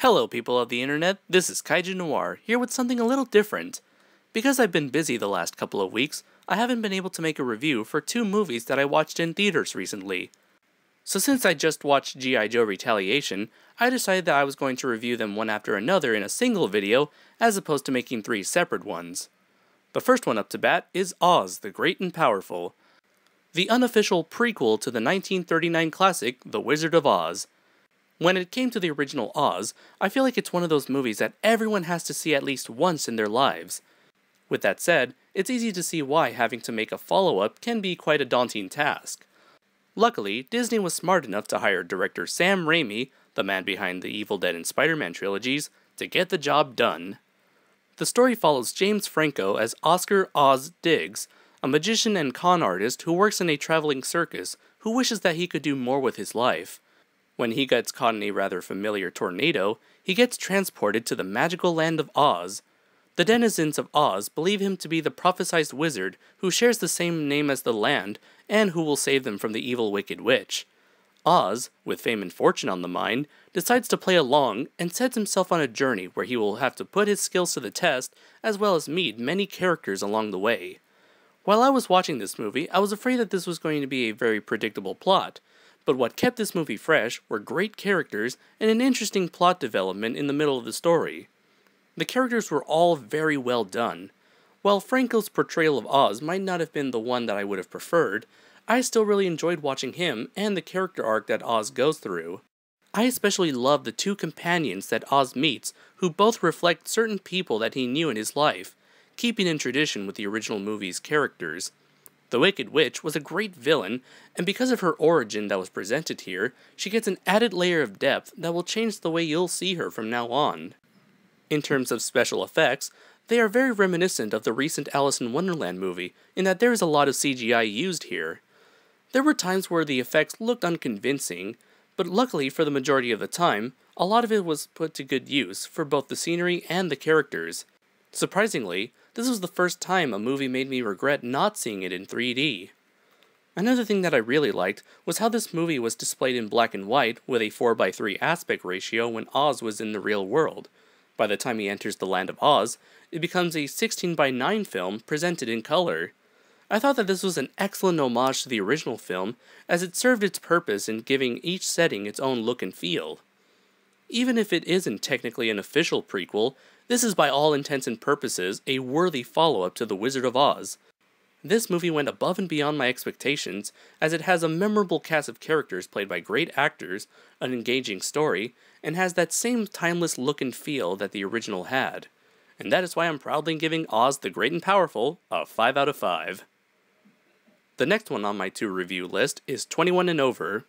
Hello people of the internet, this is Kaiju Noir, here with something a little different. Because I've been busy the last couple of weeks, I haven't been able to make a review for two movies that I watched in theaters recently. So since I just watched G.I. Joe Retaliation, I decided that I was going to review them one after another in a single video, as opposed to making three separate ones. The first one up to bat is Oz, the Great and Powerful, the unofficial prequel to the 1939 classic, The Wizard of Oz. When it came to the original Oz, I feel like it's one of those movies that everyone has to see at least once in their lives. With that said, it's easy to see why having to make a follow-up can be quite a daunting task. Luckily, Disney was smart enough to hire director Sam Raimi, the man behind the Evil Dead and Spider-Man trilogies, to get the job done. The story follows James Franco as Oscar Oz Diggs, a magician and con artist who works in a traveling circus who wishes that he could do more with his life. When he gets caught in a rather familiar tornado, he gets transported to the magical land of Oz. The denizens of Oz believe him to be the prophesized wizard who shares the same name as the land and who will save them from the evil Wicked Witch. Oz, with fame and fortune on the mind, decides to play along and sets himself on a journey where he will have to put his skills to the test as well as meet many characters along the way. While I was watching this movie, I was afraid that this was going to be a very predictable plot, but what kept this movie fresh were great characters and an interesting plot development in the middle of the story. The characters were all very well done. While Franco's portrayal of Oz might not have been the one that I would have preferred, I still really enjoyed watching him and the character arc that Oz goes through. I especially love the two companions that Oz meets, who both reflect certain people that he knew in his life, keeping in tradition with the original movie's characters. The Wicked Witch was a great villain, and because of her origin that was presented here, she gets an added layer of depth that will change the way you'll see her from now on. In terms of special effects, they are very reminiscent of the recent Alice in Wonderland movie, in that there is a lot of CGI used here. There were times where the effects looked unconvincing, but luckily for the majority of the time, a lot of it was put to good use for both the scenery and the characters. Surprisingly, this was the first time a movie made me regret not seeing it in 3D. Another thing that I really liked was how this movie was displayed in black and white with a 4:3 aspect ratio when Oz was in the real world. By the time he enters the land of Oz, it becomes a 16:9 film presented in color. I thought that this was an excellent homage to the original film, as it served its purpose in giving each setting its own look and feel. Even if it isn't technically an official prequel, this is by all intents and purposes a worthy follow-up to The Wizard of Oz. This movie went above and beyond my expectations, as it has a memorable cast of characters played by great actors, an engaging story, and has that same timeless look and feel that the original had. And that is why I'm proudly giving Oz the Great and Powerful a 5 out of 5. The next one on my to-review list is 21 and Over.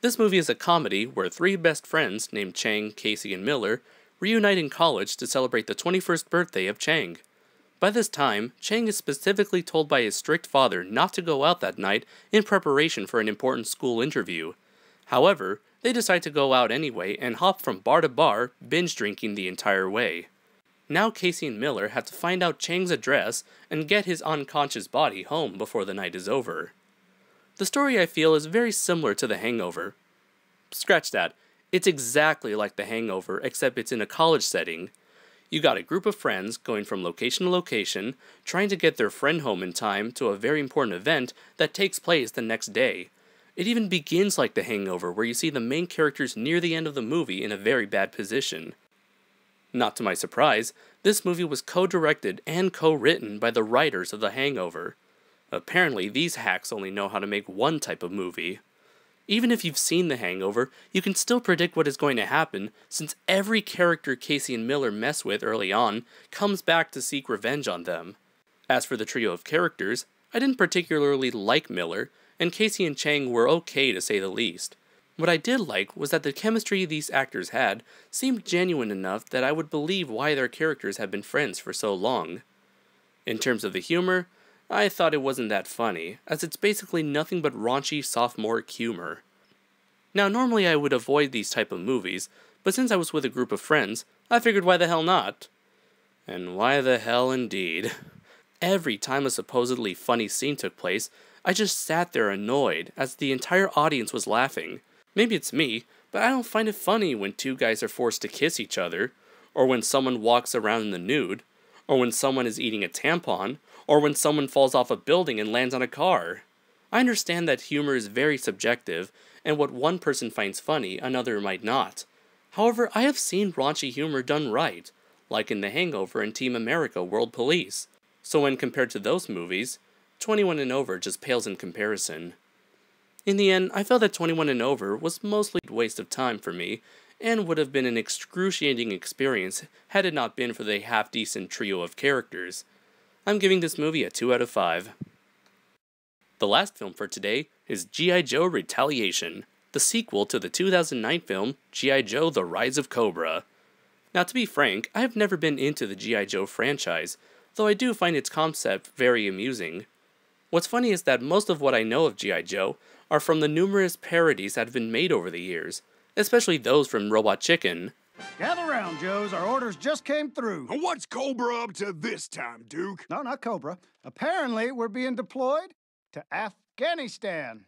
This movie is a comedy where three best friends named Chang, Casey, and Miller reunite in college to celebrate the 21st birthday of Chang. By this time, Chang is specifically told by his strict father not to go out that night in preparation for an important school interview. However, they decide to go out anyway and hop from bar to bar, binge drinking the entire way. Now Casey and Miller have to find out Chang's address and get his unconscious body home before the night is over. The story, I feel, is very similar to The Hangover. Scratch that. It's exactly like The Hangover, except it's in a college setting. You got a group of friends going from location to location, trying to get their friend home in time to a very important event that takes place the next day. It even begins like The Hangover, where you see the main characters near the end of the movie in a very bad position. Not to my surprise, this movie was co-directed and co-written by the writers of The Hangover. Apparently, these hacks only know how to make one type of movie. Even if you've seen The Hangover, you can still predict what is going to happen, since every character Casey and Miller mess with early on comes back to seek revenge on them. As for the trio of characters, I didn't particularly like Miller, and Casey and Chang were okay to say the least. What I did like was that the chemistry these actors had seemed genuine enough that I would believe why their characters had been friends for so long. In terms of the humor, I thought it wasn't that funny, as it's basically nothing but raunchy sophomore humor. Now normally I would avoid these type of movies, but since I was with a group of friends, I figured why the hell not? And why the hell indeed. Every time a supposedly funny scene took place, I just sat there annoyed, as the entire audience was laughing. Maybe it's me, but I don't find it funny when two guys are forced to kiss each other, or when someone walks around in the nude, or when someone is eating a tampon, or when someone falls off a building and lands on a car. I understand that humor is very subjective, and what one person finds funny, another might not. However, I have seen raunchy humor done right, like in The Hangover and Team America World Police. So when compared to those movies, 21 and Over just pales in comparison. In the end, I felt that 21 and Over was mostly a waste of time for me, and would have been an excruciating experience had it not been for the half-decent trio of characters. I'm giving this movie a 2 out of 5. The last film for today is G.I. Joe Retaliation, the sequel to the 2009 film G.I. Joe The Rise of Cobra. Now, to be frank, I have never been into the G.I. Joe franchise, though I do find its concept very amusing. What's funny is that most of what I know of G.I. Joe are from the numerous parodies that have been made over the years, especially those from Robot Chicken. Gather round, Joes. Our orders just came through. What's Cobra up to this time, Duke? No, not Cobra. Apparently, we're being deployed to Afghanistan.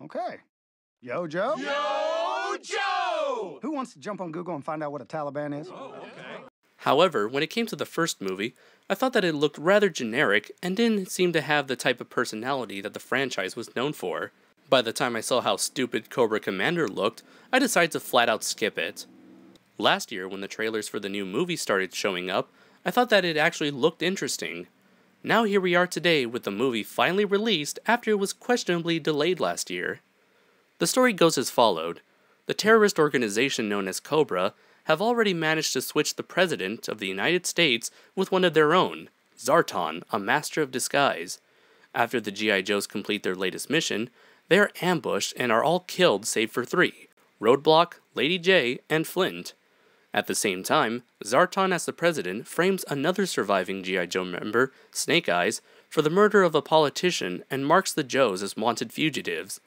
Okay. Yo, Joe? Yo, Joe! Who wants to jump on Google and find out what a Taliban is? Oh, okay. However, when it came to the first movie, I thought that it looked rather generic and didn't seem to have the type of personality that the franchise was known for. By the time I saw how stupid Cobra Commander looked, I decided to flat out skip it. Last year, when the trailers for the new movie started showing up, I thought that it actually looked interesting. Now here we are today with the movie finally released after it was questionably delayed last year. The story goes as followed. The terrorist organization known as Cobra have already managed to switch the President of the United States with one of their own, Zartan, a master of disguise. After the G.I. Joes complete their latest mission, they are ambushed and are all killed save for 3, Roadblock, Lady J, and Flint. At the same time, Zartan as the President frames another surviving G.I. Joe member, Snake Eyes, for the murder of a politician and marks the Joes as wanted fugitives.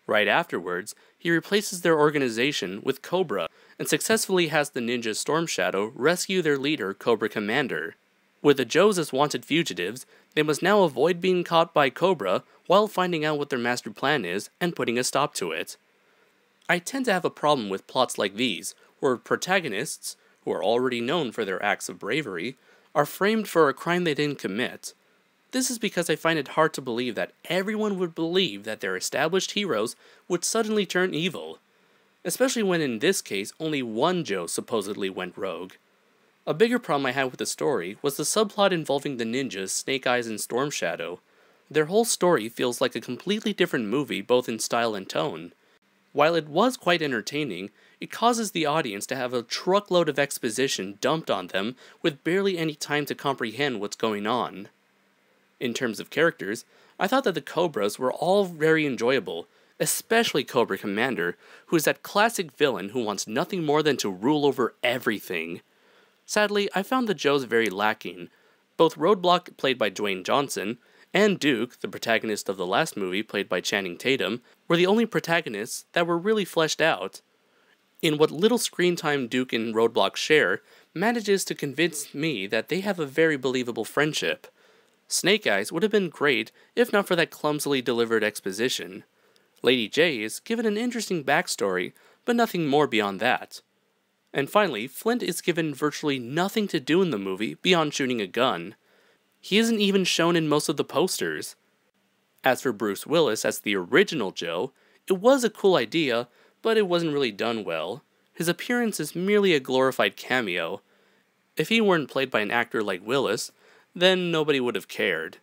Right afterwards, he replaces their organization with Cobra and successfully has the ninja Storm Shadow rescue their leader, Cobra Commander. With the Joes as wanted fugitives, they must now avoid being caught by Cobra while finding out what their master plan is and putting a stop to it. I tend to have a problem with plots like these, where protagonists, who are already known for their acts of bravery, are framed for a crime they didn't commit. This is because I find it hard to believe that everyone would believe that their established heroes would suddenly turn evil, especially when in this case only one Joe supposedly went rogue. A bigger problem I had with the story was the subplot involving the ninjas Snake Eyes and Storm Shadow. Their whole story feels like a completely different movie both in style and tone. While it was quite entertaining, it causes the audience to have a truckload of exposition dumped on them with barely any time to comprehend what's going on. In terms of characters, I thought that the Cobras were all very enjoyable, especially Cobra Commander, who is that classic villain who wants nothing more than to rule over everything. Sadly, I found the Joes very lacking. Both Roadblock, played by Dwayne Johnson, and Duke, the protagonist of the last movie played by Channing Tatum, were the only protagonists that were really fleshed out. In what little screen time Duke and Roadblock share, manages to convince me that they have a very believable friendship. Snake Eyes would have been great if not for that clumsily delivered exposition. Lady J is given an interesting backstory, but nothing more beyond that. And finally, Flint is given virtually nothing to do in the movie beyond shooting a gun. He isn't even shown in most of the posters. As for Bruce Willis as the original Joe, it was a cool idea, but it wasn't really done well. His appearance is merely a glorified cameo. If he weren't played by an actor like Willis, then nobody would have cared.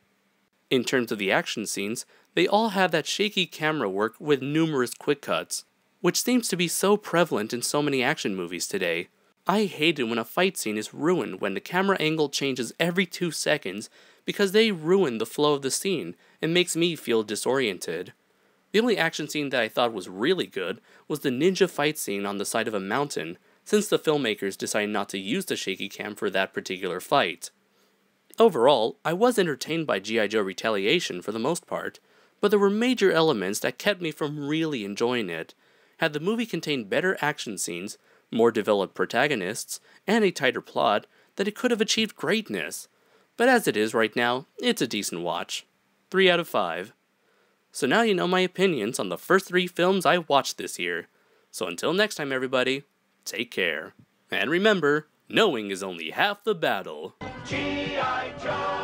In terms of the action scenes, they all have that shaky camera work with numerous quick cuts, which seems to be so prevalent in so many action movies today. I hate it when a fight scene is ruined when the camera angle changes every 2 seconds because they ruin the flow of the scene and makes me feel disoriented. The only action scene that I thought was really good was the ninja fight scene on the side of a mountain, since the filmmakers decided not to use the shaky cam for that particular fight. Overall, I was entertained by G.I. Joe Retaliation for the most part, but there were major elements that kept me from really enjoying it. Had the movie contained better action scenes, more developed protagonists, and a tighter plot, then it could have achieved greatness. But as it is right now, it's a decent watch. 3 out of 5. So now you know my opinions on the first 3 films I watched this year. So until next time, everybody, take care. And remember, knowing is only half the battle. G.I. Joe!